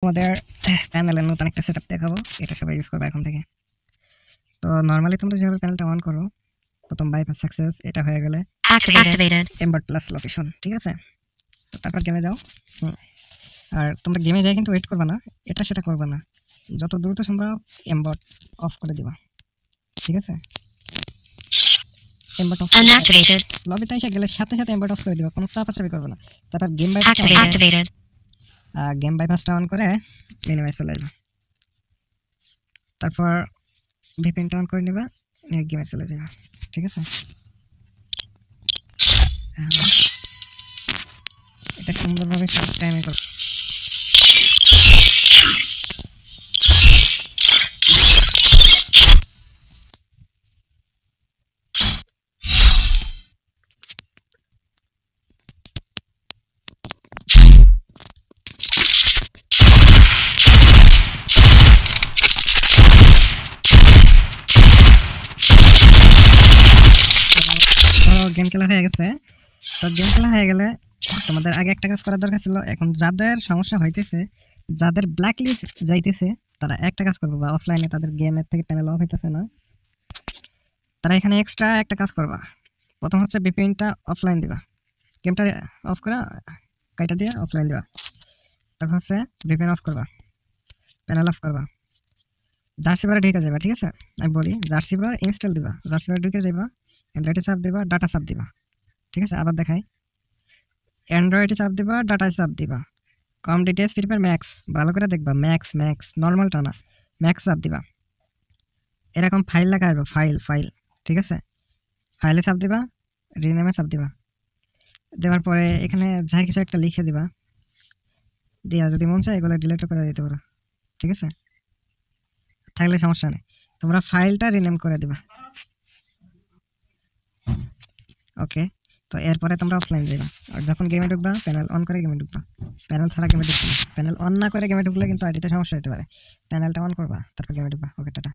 তোমাদের প্যানেলের নতুন একটা সেটআপ দেখাবো, এটা সবাই ইউজ করবে এখন থেকে। তো নরমালি তোমরা যেভাবে প্যানেলটা অন করো, প্রথম বাইপাস সাকসেস এটা হয়ে গেলে activated এমবার্ট প্লাস লোকেশন, ঠিক আছে। তো তারপর গেমে যাও। আর তোমরা গেমে যাই কিন্তু ওয়েট করবে না, এটা সেটা করবে না, যত দ্রুত সম্ভব এমবার্ট অফ করে দিবা, ঠিক আছে। এমবার্ট অফ unactivated লবিতে এসে গেলে সাথে সাথে এমবার্ট অফ করে দিবা, কোনো চাপাচাপি করবে না। তারপর গেম activated বাইপাসটা অন করে মিনিমাইজ চলে আসবে। তারপর ভিপিএনটা অন করে নিবা, নিয়ে গেমে চলে যাবে, ঠিক আছে। এটা সুন্দরভাবে সব টাইমে করো। গেম খেলা হয়ে গেছে। তো গেম খেলা হয়ে গেলে তোমাদের আগে একটা কাজ করার দরকার ছিল। এখন যাদের সমস্যা হইতেছে, যাদের ব্ল্যাক লিস্ট যাইতেছে, তারা একটা কাজ করবে, বা অফলাইনে তাদের গেমের থেকে প্যানেল অফ হইতেছে না, তারা এখানে এক্সট্রা একটা কাজ করবা। প্রথম হচ্ছে ভিপিএনটা অফলাইন দিবা, গেমটা অফ করা কাইটা দিয়ে অফলাইন দিবা। তারপর হচ্ছে ভিপিএন অফ করবা, প্যানেল অফ করবা, জার্সি বারে ঢুকে যাবা, ঠিক আছে। আমি বলি জার্সি বার ইনস্টল দিবা, জার্সি বারে ঢুকে যাবা, অ্যান্ড্রয়েডে চাপ দিবা, ডাটা চাপ দিবা, ঠিক আছে। আবার দেখাই, অ্যান্ড্রয়েডে চাপ দিবা, ডাটায় চাপ দিবা, কম ডিটেলস ফ্রি ফায়ার ম্যাক্স, ভালো করে দেখবা, ম্যাক্স ম্যাক্স নর্মালটা না, ম্যাক্স চাপ দিবা। এরকম ফাইল লেখা আসবে, ফাইল ফাইল, ঠিক আছে। ফাইলে চাপ দিবা, রিনেমে চাপ দিবা, দেওয়ার পরে এখানে যা কিছু একটা লিখে দিবা, দিয়া যদি মন চায় এগুলো ডিলিট করে দিতে পারো, ঠিক আছে। থাকলে সমস্যা নেই, তোমরা ফাইলটা রিনেম করে দিবা, ওকে। তো এরপরে তোমরা অফলাইন যাবা, আর যখন গেমে ঢুকবা প্যানেল অন করে গেমে ঢুকবা, প্যানেল ছাড়া গেমে ঢুকবা না। প্যানেল অন না করে গেমে ঢুকলে কিন্তু আইডিতে সমস্যা হতে পারে। প্যানেলটা অন করবা, তারপর গেমে ঢুকবা, ওকে টাটা।